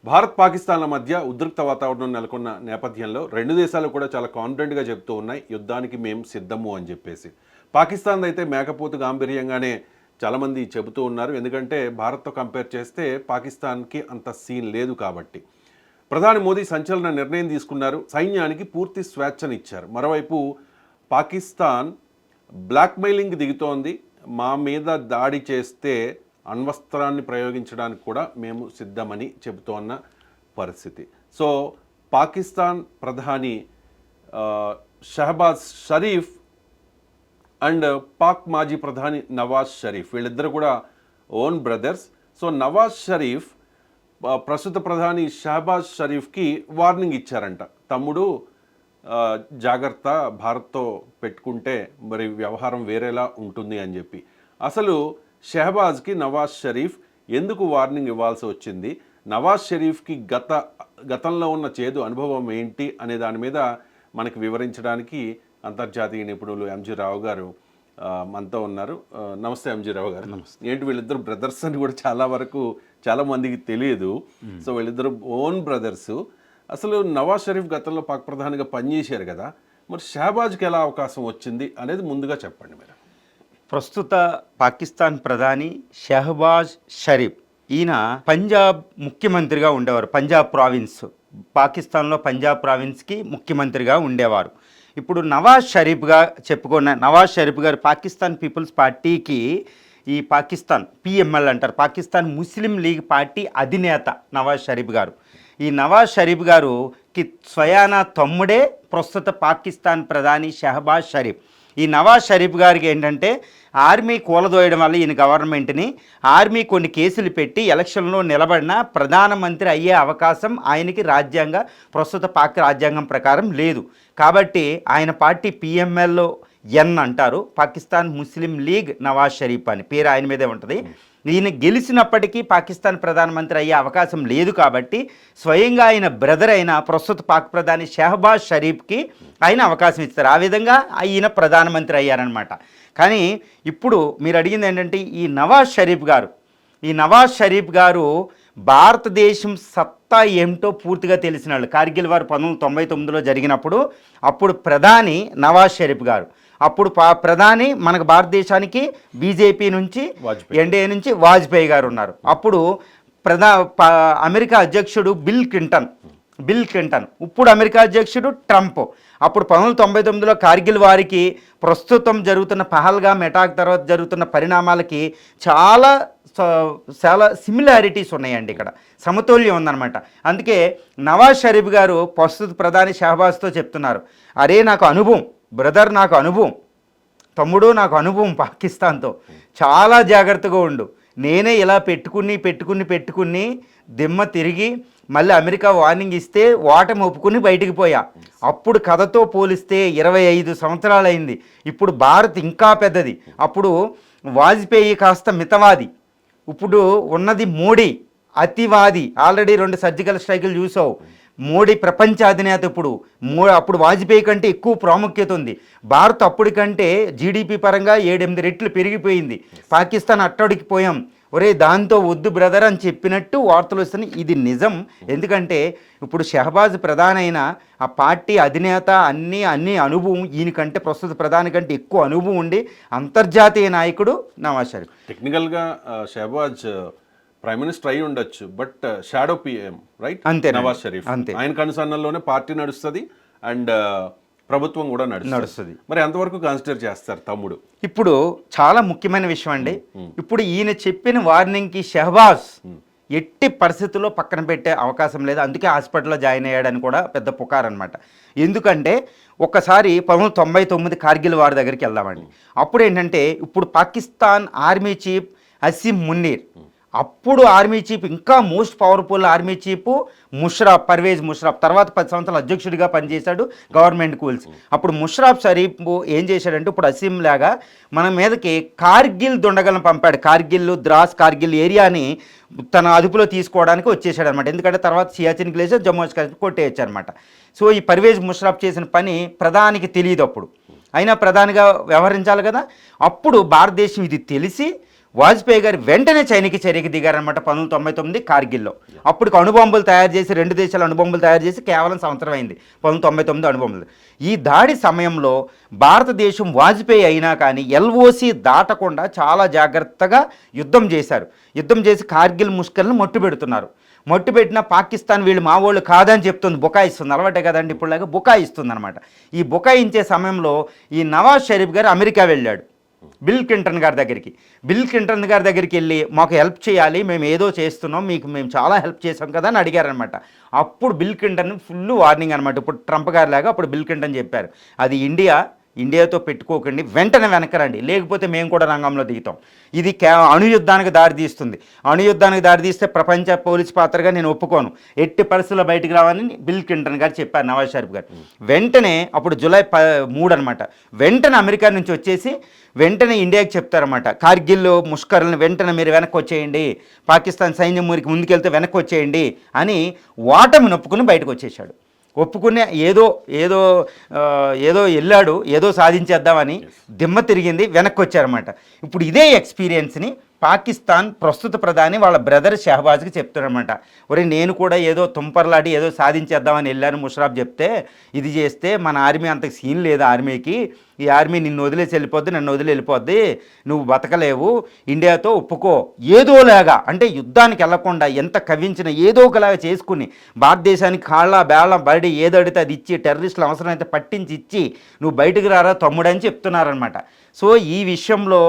భారత్ పాకిస్తాన్ల మధ్య ఉద్రిక్త వాతావరణం నెలకొన్న నేపథ్యంలో రెండు దేశాలు కూడా చాలా కాన్ఫిడెంట్గా చెప్తూ ఉన్నాయి యుద్ధానికి మేము సిద్ధము అని చెప్పేసి. పాకిస్తాన్ అయితే మేకపోతు గాంభీర్యంగానే చాలామంది చెబుతూ ఉన్నారు. ఎందుకంటే భారత్తో కంపేర్ చేస్తే పాకిస్తాన్కి అంత సీన్ లేదు కాబట్టి. ప్రధాని మోదీ సంచలన నిర్ణయం తీసుకున్నారు. సైన్యానికి పూర్తి స్వేచ్ఛనిచ్చారు. మరోవైపు పాకిస్తాన్ బ్లాక్మెయిలింగ్ దిగుతోంది. మా మీద దాడి చేస్తే అణ్వస్త్రాన్ని ప్రయోగించడానికి కూడా మేము సిద్ధమని చెబుతోన్న పరిస్థితి. సో పాకిస్తాన్ ప్రధాని షహబాజ్ షరీఫ్ అండ్ పాక్ మాజీ ప్రధాని నవాజ్ షరీఫ్ వీళ్ళిద్దరు కూడా own brothers. So Nawaz Sharif ప్రస్తుత ప్రధాని షహబాజ్ షరీఫ్కి వార్నింగ్ ఇచ్చారంట. తమ్ముడు జాగ్రత్త, భారత్తో పెట్టుకుంటే మరి వ్యవహారం వేరేలా ఉంటుంది అని చెప్పి. అసలు షహబాజ్కి నవాజ్ షరీఫ్ ఎందుకు వార్నింగ్ ఇవ్వాల్సి వచ్చింది, నవాజ్ షరీఫ్కి గతంలో ఉన్న చేదు అనుభవం ఏంటి అనే దాని మీద మనకి వివరించడానికి అంతర్జాతీయ నిపుణులు ఎంజీ రావు గారు మనతో ఉన్నారు. నమస్తే ఎంజీ రావు గారు. నమస్తే. ఏంటి వీళ్ళిద్దరు బ్రదర్స్ అని కూడా చాలా మందికి తెలియదు. సో వీళ్ళిద్దరు ఓన్ బ్రదర్స్. అసలు నవాజ్ షరీఫ్ గతంలో పాక్ ప్రధానిగా పనిచేశారు కదా, మరి షహబాజ్కి ఎలా అవకాశం వచ్చింది అనేది ముందుగా చెప్పండి మీరు. ప్రస్తుత పాకిస్తాన్ ప్రధాని షహబాజ్ షరీఫ్ ఈయన పంజాబ్ ముఖ్యమంత్రిగా ఉండేవారు. పంజాబ్ ప్రావిన్స్, పాకిస్తాన్లో పంజాబ్ ప్రావిన్స్కి ముఖ్యమంత్రిగా ఉండేవారు. ఇప్పుడు నవాజ్ షరీఫ్ గారు పాకిస్తాన్ పీపుల్స్ పార్టీకి, ఈ పాకిస్తాన్ పిఎంఎల్ అంటారు, పాకిస్తాన్ ముస్లిం లీగ్ పార్టీ అధినేత నవాజ్ షరీఫ్ గారు. ఈ నవాజ్ షరీఫ్ గారుకి స్వయానా తమ్ముడే ప్రస్తుత పాకిస్తాన్ ప్రధాని షహబాజ్ షరీఫ్. ఈ నవాజ్ షరీఫ్ గారికి ఏంటంటే ఆర్మీ కూలదోయడం వల్ల ఈయన గవర్నమెంట్ని ఆర్మీ కొన్ని కేసులు పెట్టి ఎలక్షన్లో నిలబడిన ప్రధానమంత్రి అయ్యే అవకాశం ఆయనకి ప్రస్తుత పాక్ రాజ్యాంగం ప్రకారం లేదు. కాబట్టి ఆయన పార్టీ పిఎంఎల్లో అంటారు, పాకిస్తాన్ ముస్లిం లీగ్ నవాజ్ షరీఫ్ అని పేరు ఆయన మీదే ఉంటుంది. ఈయన గెలిచినప్పటికీ పాకిస్తాన్ ప్రధానమంత్రి అయ్యే అవకాశం లేదు. కాబట్టి స్వయంగా ఆయన బ్రదర్ అయిన ప్రస్తుత పాక్ ప్రధాని షహబాజ్ షరీఫ్కి ఆయన అవకాశం ఇస్తారు. ఆ విధంగా ఈయన ప్రధానమంత్రి అయ్యారనమాట. కానీ ఇప్పుడు మీరు అడిగింది ఏంటంటే ఈ నవాజ్ షరీఫ్ గారు భారతదేశం సత్తా ఏమిటో పూర్తిగా తెలిసిన వాళ్ళు. కార్గిల్ వారు 1999లో జరిగినప్పుడు అప్పుడు ప్రధాని నవాజ్ షరీఫ్ గారు, అప్పుడు ప్రధాని మనకు భారతదేశానికి బీజేపీ నుంచి ఎన్డీఏ నుంచి వాజ్పేయి గారు ఉన్నారు. అప్పుడు అమెరికా అధ్యక్షుడు బిల్ క్లింటన్, ఇప్పుడు అమెరికా అధ్యక్షుడు ట్రంప్. అప్పుడు 1999లో కార్గిల్ వారికి ప్రస్తుతం జరుగుతున్న పహల్గామ్ అటాక్ తర్వాత జరుగుతున్న పరిణామాలకి చాలా సిమిలారిటీస్ ఉన్నాయండి. ఇక్కడ సమతుల్యం ఉందన్నమాట. అందుకే నవాజ్ షరీఫ్ గారు ప్రస్తుత ప్రధాని షహబాజ్తో చెప్తున్నారు, అరే నాకు అనుభవం, బ్రదర్ నాకు అనుభవం, తమ్ముడు నాకు అనుభవం పాకిస్తాన్తో, చాలా జాగ్రత్తగా ఉండు. నేనే ఇలా పెట్టుకుని దిమ్మ తిరిగి మళ్ళీ అమెరికా వార్నింగ్ ఇస్తే ఓటమి ఒప్పుకుని బయటికి పోయా. అప్పుడు కథతో పోలిస్తే 25 సంవత్సరాలైంది. ఇప్పుడు భారత్ ఇంకా పెద్దది. అప్పుడు వాజ్పేయి కాస్త మితవాది, ఇప్పుడు ఉన్నది మోడీ అతివాది. ఆల్రెడీ 2 సర్జికల్ స్ట్రైకులు చూసావు. మోడీ ప్రపంచ అధినేత. అప్పుడు వాజ్పేయి కంటే ఎక్కువ ప్రాముఖ్యత ఉంది. భారత్ అప్పటికంటే జీడిపి పరంగా 7-8 రెట్లు పెరిగిపోయింది. పాకిస్తాన్ అట్టడికిపోయాం. ఒరే దాంతో వద్దు బ్రదర్ అని చెప్పినట్టు వార్తలు వస్తున్నాయి. ఇది నిజం. ఎందుకంటే ఇప్పుడు షహబాజ్ ప్రధానైన ఆ పార్టీ అధినేత, అన్ని అనుభవం ఈయనకంటే ప్రస్తుత ప్రధాని కంటే ఎక్కువ అనుభవం ఉండి అంతర్జాతీయ నాయకుడు నవాజ్ షరీఫ్. టెక్నికల్గా షహబాజ్ ప్రైమ్ మినిస్టర్ అయి ఉండొచ్చు, బట్ షాడో పిఎం రైట్ అంతే నవాజ్ షరీఫ్. అంతే, ఆయన కనుసన్నల్లోనే పార్టీ నడుస్తుంది అండ్ ప్రభుత్వం కూడా నడుస్తుంది. మరి ఎంతవరకు కన్సిడర్ చేస్తారు తమ్ముడు? ఇప్పుడు చాలా ముఖ్యమైన విషయం అండి. ఇప్పుడు ఈయన చెప్పిన వార్నింగ్కి షహబాజ్ ఎట్టి పరిస్థితుల్లో పక్కన పెట్టే అవకాశం లేదు. అందుకే హాస్పిటల్లో జాయిన్ అయ్యాడని కూడా పెద్ద పుకారు అనమాట. ఎందుకంటే ఒక్కసారి 1999 కార్గిల్ వారి దగ్గరికి వెళ్దామండి. అప్పుడు ఏంటంటే ఇప్పుడు పాకిస్తాన్ ఆర్మీ చీఫ్ అసీం మున్నీర్, అప్పుడు ఆర్మీ చీఫ్ ఇంకా most powerful army chief Parvez Musharraf, తర్వాత 10 సంవత్సరాలు అధ్యక్షుడిగా పనిచేశాడు, గవర్నమెంట్ కూల్స్. అప్పుడు ముషరఫ్ షరీఫ్ ఏం చేశాడంటే ఇప్పుడు అసీం లాగా మన మీదకి కార్గిల్ దుండగలను పంపాడు. కార్గిల్ ఏరియాని తన అదుపులో తీసుకోవడానికి వచ్చేసాడు అనమాట. ఎందుకంటే తర్వాత సియాచిన్ గ్లేసియర్, జమ్మూ కాశ్మీర్ కొట్టేయచ్చు అనమాట. సో ఈ పర్వేజ్ ముషరఫ్ చేసిన పని ప్రధానికి తెలియదు. అప్పుడు అయినా ప్రధానిగా వ్యవహరించాలి కదా. అప్పుడు భారతదేశం ఇది తెలిసి వాజ్పేయి గారు వెంటనే సైనిక చర్యకి దిగారనమాట 1999 కార్గిల్లో. అప్పుడు అణుబాంబులు తయారు చేసి, రెండు దేశాలు అణుబాంబులు తయారు చేసి కేవలం సంవత్సరం అయింది 1999 అణుబాంబులు. ఈ దాడి సమయంలో భారతదేశం వాజ్పేయి అయినా కానీ ఎల్ఓసి దాటకుండా చాలా జాగ్రత్తగా యుద్ధం చేశారు. యుద్ధం చేసి కార్గిల్ ముష్కర్లను మట్టు పెడుతున్నారు. మట్టు పెట్టిన పాకిస్తాన్ వీళ్ళు మా వాళ్ళు కాదని చెప్తుంది, బుకాయిస్తుంది. అలవాటే కదండి ఇప్పుడులాగా బుకాయిస్తుంది అనమాట. ఈ బుకాయించే సమయంలో ఈ నవాజ్ షరీఫ్ గారు అమెరికా వెళ్ళాడు బిల్ క్లింటన్ గారి దగ్గరికి. బిల్ క్లింటన్ గారి దగ్గరికి వెళ్ళి మాకు హెల్ప్ చేయాలి, మేము ఏదో చేస్తున్నాం, మేము చాలా హెల్ప్ చేసాం కదా అని అడిగారనమాట. అప్పుడు బిల్ క్లింటన్ ఫుల్ వార్నింగ్ అనమాట. ఇప్పుడు ట్రంప్ గారి లాగా అప్పుడు బిల్ క్లింటన్ చెప్పారు, అది ఇండియాతో పెట్టుకోకండి, వెంటనే వెనకరండి, లేకపోతే మేము కూడా రంగంలో దిగుతాం. ఇది అణుయుద్ధానికి దారితీస్తుంది. అణుయుద్ధానికి దారితీస్తే ప్రపంచ పోలీస్ పాత్రగా నేను ఒప్పుకోను, ఎట్టి పరిస్థితుల్లో బయటికి రావాలని బిల్ క్లింటన్ గారు చెప్పారు నవాజ్ షరీఫ్ గారు. వెంటనే అప్పుడు జూలై 3 అనమాట, వెంటనే అమెరికా నుంచి వచ్చేసి వెంటనే ఇండియాకి చెప్తారన్నమాట, కార్గిల్ ముష్కరులను వెంటనే మీరు వెనక్కి వచ్చేయండి, పాకిస్తాన్ సైన్యం మురికి ముందుకెళ్తే వెనక్కి వచ్చేయండి అని ఓటమిని ఒప్పుకుని బయటకు వచ్చేసాడు. ఒప్పుకునే ఏదో వెళ్ళాడు, ఏదో సాధించేద్దామని దిమ్మ తిరిగింది, వెనక్కి వచ్చారన్నమాట. ఇప్పుడు ఇదే ఎక్స్పీరియన్స్ని పాకిస్తాన్ ప్రస్తుత ప్రధాని వాళ్ళ బ్రదర్ షహబాజ్కి చెప్తున్నారన్నమాట. ఒరే నేను కూడా ఏదో తుంపర్లాడి ఏదో సాధించేద్దామని వెళ్ళాను, ముషరాఫ్ చెప్తే ఇది చేస్తే మన ఆర్మీ అంత సీన్ లేదు, ఆర్మీకి ఈ ఆర్మీ నిన్ను వదిలేసి వెళ్ళిపోద్ది, నన్ను వదిలి వెళ్ళిపోద్ది, నువ్వు బతకలేవు, ఇండియాతో ఒప్పుకో, ఏదోలాగా అంటే యుద్ధానికి వెళ్లకుండా ఎంత కవ్వించినా ఏదో ఒకలాగా చేసుకుని భారతదేశానికి కాళ్ళ బేళ్ళ బడి ఏదడితే అది ఇచ్చి, టెర్రరిస్టులు అవసరమైతే పట్టించి ఇచ్చి నువ్వు బయటకు రారా తమ్ముడని చెప్తున్నారనమాట. సో ఈ విషయంలో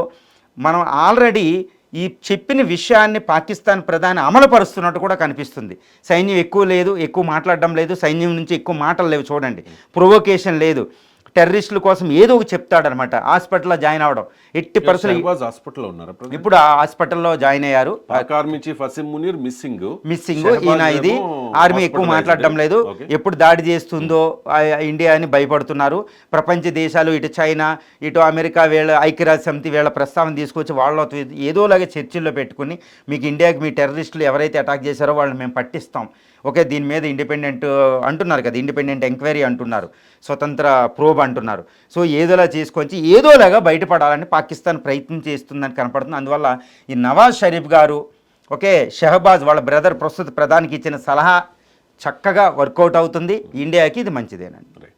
మనం ఆల్రెడీ ఈ చెప్పిన విషయాన్ని పాకిస్తాన్ ప్రధాని అమలుపరుస్తున్నట్టు కూడా కనిపిస్తుంది. సైన్యం ఎక్కువ లేదు, ఎక్కువ మాట్లాడడం లేదు, సైన్యం నుంచి ఎక్కువ మాటలు లేవు, చూడండి ప్రొవోకేషన్ లేదు, టెర్రరిస్టుల కోసం ఏదో ఒక చెప్తాడనమాట. హాస్పిటల్లో జాయిన్ అవ్వడం, ఎట్టి పరిస్థితులు హాస్పిటల్లో ఉన్నారు, ఇప్పుడు ఆ హాస్పిటల్లో జాయిన్ అయ్యారు. మిస్సింగ్ ఈయన ఇది ఆర్మీ ఎక్కువ మాట్లాడడం లేదు, ఎప్పుడు దాడి చేస్తుందో ఇండియా అని భయపడుతున్నారు. ప్రపంచ దేశాలు ఇటు చైనా ఇటు అమెరికా వీళ్ళ ఐక్యరాజ్య సమితి వీళ్ళ ప్రస్తావన తీసుకొచ్చి వాళ్ళతో ఏదోలాగా చర్చల్లో పెట్టుకుని మీకు ఇండియాకి మీ టెర్రరిస్టులు ఎవరైతే అటాక్ చేశారో వాళ్ళని మేము పట్టిస్తాం, ఓకే దీని మీద ఇండిపెండెంట్ అంటున్నారు కదా, ఇండిపెండెంట్ ఎంక్వైరీ అంటున్నారు, స్వతంత్ర ప్రోబ్ అంటున్నారు. సో ఏదోలా చేసుకొచ్చి ఏదోలాగా బయటపడాలని పాకిస్తాన్ ప్రయత్నం చేస్తుందని కనపడుతుంది. అందువల్ల ఈ నవాజ్ షరీఫ్ గారు ఓకే షహబాజ్ వాళ్ళ బ్రదర్ ప్రస్తుత ప్రధానికి ఇచ్చిన సలహా చక్కగా వర్కౌట్ అవుతుంది, ఇండియాకి ఇది మంచిదేనండి.